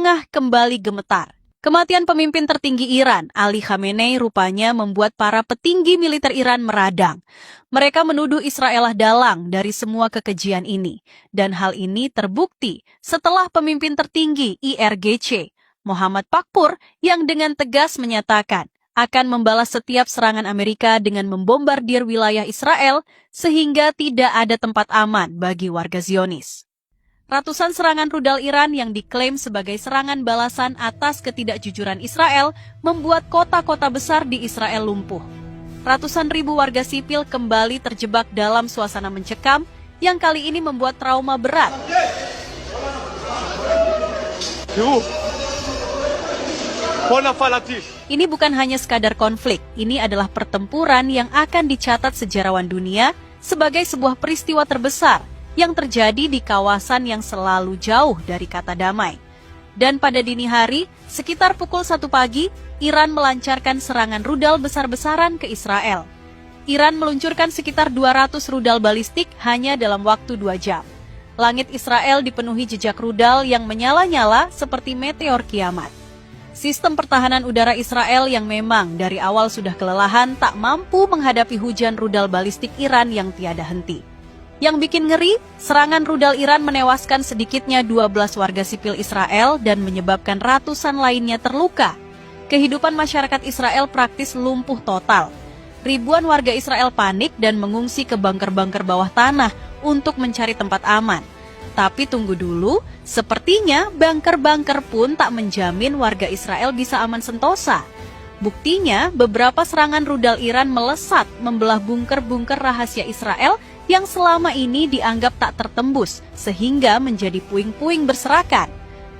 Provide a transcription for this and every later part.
Tengah kembali gemetar. Kematian pemimpin tertinggi Iran, Ali Khamenei, rupanya membuat para petinggi militer Iran meradang. Mereka menuduh Israel dalang dari semua kekejian ini. Dan hal ini terbukti setelah pemimpin tertinggi IRGC, Mohammad Pakpur, yang dengan tegas menyatakan akan membalas setiap serangan Amerika dengan membombardir wilayah Israel sehingga tidak ada tempat aman bagi warga Zionis. Ratusan serangan rudal Iran yang diklaim sebagai serangan balasan atas ketidakjujuran Israel membuat kota-kota besar di Israel lumpuh. Ratusan ribu warga sipil kembali terjebak dalam suasana mencekam yang kali ini membuat trauma berat. Ini bukan hanya sekadar konflik, ini adalah pertempuran yang akan dicatat sejarawan dunia sebagai sebuah peristiwa terbesar yang terjadi di kawasan yang selalu jauh dari kata damai. Dan pada dini hari, sekitar pukul 1 pagi, Iran melancarkan serangan rudal besar-besaran ke Israel. Iran meluncurkan sekitar 200 rudal balistik hanya dalam waktu 2 jam. Langit Israel dipenuhi jejak rudal yang menyala-nyala seperti meteor kiamat. Sistem pertahanan udara Israel yang memang dari awal sudah kelelahan tak mampu menghadapi hujan rudal balistik Iran yang tiada henti. Yang bikin ngeri, serangan rudal Iran menewaskan sedikitnya 12 warga sipil Israel dan menyebabkan ratusan lainnya terluka. Kehidupan masyarakat Israel praktis lumpuh total. Ribuan warga Israel panik dan mengungsi ke bunker-bunker bawah tanah untuk mencari tempat aman. Tapi tunggu dulu, sepertinya bunker-bunker pun tak menjamin warga Israel bisa aman sentosa. Buktinya, beberapa serangan rudal Iran melesat membelah bunker-bunker rahasia Israel yang selama ini dianggap tak tertembus, sehingga menjadi puing-puing berserakan.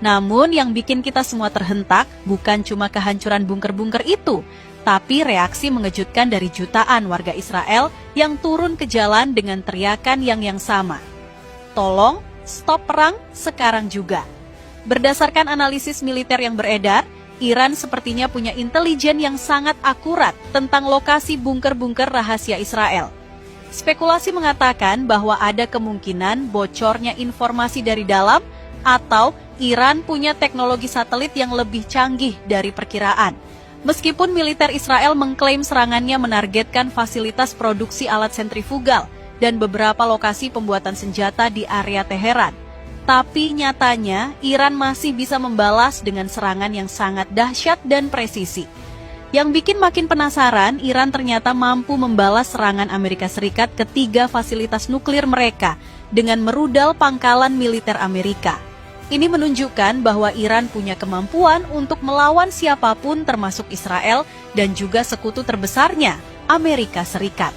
Namun yang bikin kita semua terhentak bukan cuma kehancuran bunker-bunker itu, tapi reaksi mengejutkan dari jutaan warga Israel yang turun ke jalan dengan teriakan yang sama. Tolong, stop perang sekarang juga. Berdasarkan analisis militer yang beredar, Iran sepertinya punya intelijen yang sangat akurat tentang lokasi bunker-bunker rahasia Israel. Spekulasi mengatakan bahwa ada kemungkinan bocornya informasi dari dalam atau Iran punya teknologi satelit yang lebih canggih dari perkiraan. Meskipun militer Israel mengklaim serangannya menargetkan fasilitas produksi alat sentrifugal dan beberapa lokasi pembuatan senjata di area Teheran. Tapi nyatanya Iran masih bisa membalas dengan serangan yang sangat dahsyat dan presisi. Yang bikin makin penasaran, Iran ternyata mampu membalas serangan Amerika Serikat ke 3 fasilitas nuklir mereka dengan merudal pangkalan militer Amerika. Ini menunjukkan bahwa Iran punya kemampuan untuk melawan siapapun termasuk Israel dan juga sekutu terbesarnya, Amerika Serikat.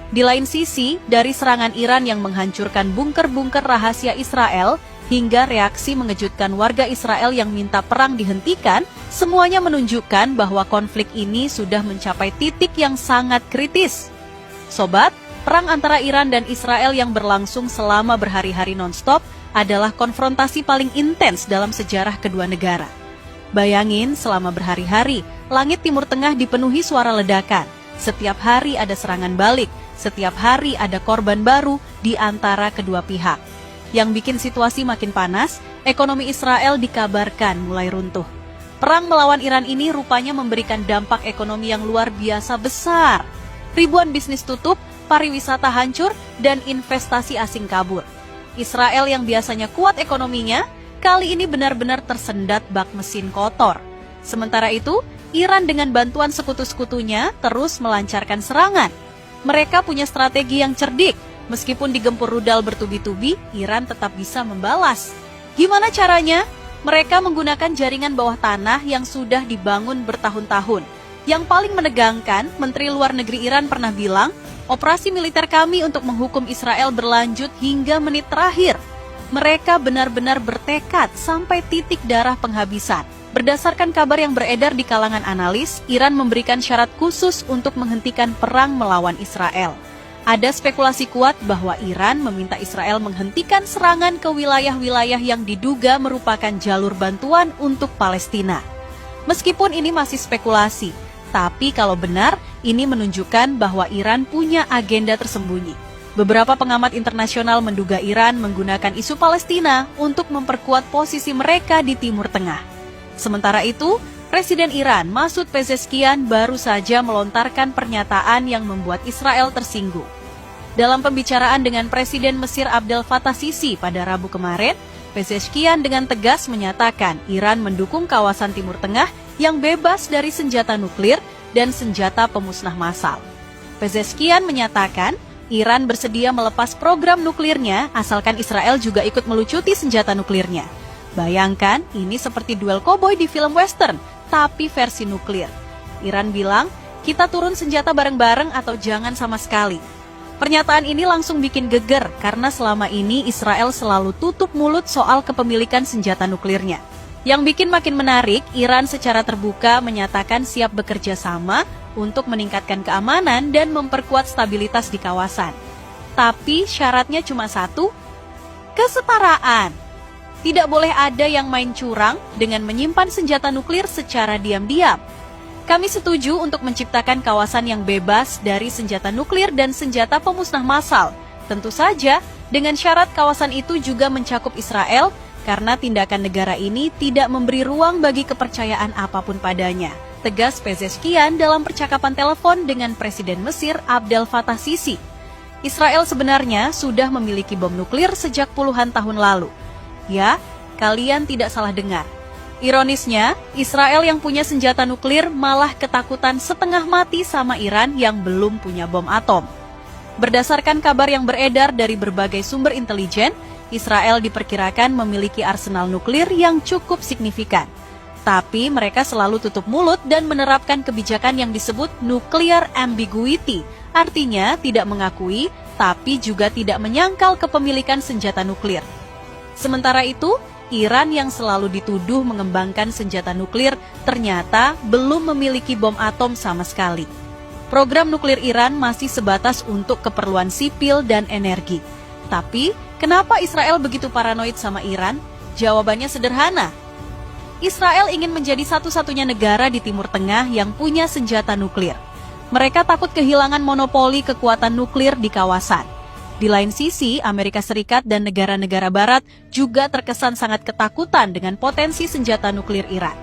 Di lain sisi, dari serangan Iran yang menghancurkan bunker-bunker rahasia Israel hingga reaksi mengejutkan warga Israel yang minta perang dihentikan, semuanya menunjukkan bahwa konflik ini sudah mencapai titik yang sangat kritis. Sobat, perang antara Iran dan Israel yang berlangsung selama berhari-hari non-stop adalah konfrontasi paling intens dalam sejarah kedua negara. Bayangin, selama berhari-hari, langit Timur Tengah dipenuhi suara ledakan. Setiap hari ada serangan balik, setiap hari ada korban baru di antara kedua pihak. Yang bikin situasi makin panas, ekonomi Israel dikabarkan mulai runtuh. Perang melawan Iran ini rupanya memberikan dampak ekonomi yang luar biasa besar. Ribuan bisnis tutup, pariwisata hancur, dan investasi asing kabur. Israel yang biasanya kuat ekonominya, kali ini benar-benar tersendat bak mesin kotor. Sementara itu, Iran dengan bantuan sekutu-sekutunya terus melancarkan serangan. Mereka punya strategi yang cerdik. Meskipun digempur rudal bertubi-tubi, Iran tetap bisa membalas. Gimana caranya? Mereka menggunakan jaringan bawah tanah yang sudah dibangun bertahun-tahun. Yang paling menegangkan, Menteri Luar Negeri Iran pernah bilang, operasi militer kami untuk menghukum Israel berlanjut hingga menit terakhir. Mereka benar-benar bertekad sampai titik darah penghabisan. Berdasarkan kabar yang beredar di kalangan analis, Iran memberikan syarat khusus untuk menghentikan perang melawan Israel. Ada spekulasi kuat bahwa Iran meminta Israel menghentikan serangan ke wilayah-wilayah yang diduga merupakan jalur bantuan untuk Palestina. Meskipun ini masih spekulasi, tapi kalau benar, ini menunjukkan bahwa Iran punya agenda tersembunyi. Beberapa pengamat internasional menduga Iran menggunakan isu Palestina untuk memperkuat posisi mereka di Timur Tengah. Sementara itu, Presiden Iran Masoud Pezeshkian baru saja melontarkan pernyataan yang membuat Israel tersinggung. Dalam pembicaraan dengan Presiden Mesir Abdel Fattah Sisi pada Rabu kemarin, Pezeshkian dengan tegas menyatakan Iran mendukung kawasan Timur Tengah yang bebas dari senjata nuklir dan senjata pemusnah massal. Pezeshkian menyatakan Iran bersedia melepas program nuklirnya asalkan Israel juga ikut melucuti senjata nuklirnya. Bayangkan, ini seperti duel koboi di film western, tapi versi nuklir. Iran bilang, kita turun senjata bareng-bareng atau jangan sama sekali. Pernyataan ini langsung bikin geger karena selama ini Israel selalu tutup mulut soal kepemilikan senjata nuklirnya. Yang bikin makin menarik, Iran secara terbuka menyatakan siap bekerja sama untuk meningkatkan keamanan dan memperkuat stabilitas di kawasan. Tapi syaratnya cuma satu, kesetaraan. Tidak boleh ada yang main curang dengan menyimpan senjata nuklir secara diam-diam. Kami setuju untuk menciptakan kawasan yang bebas dari senjata nuklir dan senjata pemusnah massal. Tentu saja, dengan syarat kawasan itu juga mencakup Israel, karena tindakan negara ini tidak memberi ruang bagi kepercayaan apapun padanya, tegas Pezeshkian dalam percakapan telepon dengan Presiden Mesir Abdel Fattah Sisi. Israel sebenarnya sudah memiliki bom nuklir sejak puluhan tahun lalu. Ya, kalian tidak salah dengar. Ironisnya, Israel yang punya senjata nuklir malah ketakutan setengah mati sama Iran yang belum punya bom atom. Berdasarkan kabar yang beredar dari berbagai sumber intelijen, Israel diperkirakan memiliki arsenal nuklir yang cukup signifikan. Tapi mereka selalu tutup mulut dan menerapkan kebijakan yang disebut nuclear ambiguity, artinya tidak mengakui, tapi juga tidak menyangkal kepemilikan senjata nuklir. Sementara itu, Iran yang selalu dituduh mengembangkan senjata nuklir ternyata belum memiliki bom atom sama sekali. Program nuklir Iran masih sebatas untuk keperluan sipil dan energi. Tapi, kenapa Israel begitu paranoid sama Iran? Jawabannya sederhana. Israel ingin menjadi satu-satunya negara di Timur Tengah yang punya senjata nuklir. Mereka takut kehilangan monopoli kekuatan nuklir di kawasan. Di lain sisi, Amerika Serikat dan negara-negara Barat juga terkesan sangat ketakutan dengan potensi senjata nuklir Iran.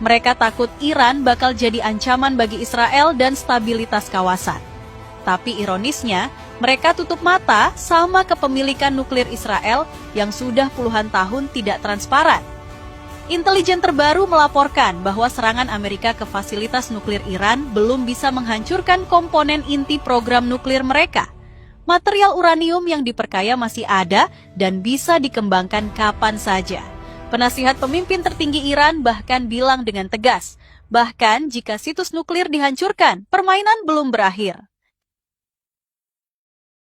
Mereka takut Iran bakal jadi ancaman bagi Israel dan stabilitas kawasan. Tapi ironisnya, mereka tutup mata sama kepemilikan nuklir Israel yang sudah puluhan tahun tidak transparan. Intelijen terbaru melaporkan bahwa serangan Amerika ke fasilitas nuklir Iran belum bisa menghancurkan komponen inti program nuklir mereka. Material uranium yang diperkaya masih ada dan bisa dikembangkan kapan saja. Penasihat pemimpin tertinggi Iran bahkan bilang dengan tegas, bahkan jika situs nuklir dihancurkan, permainan belum berakhir.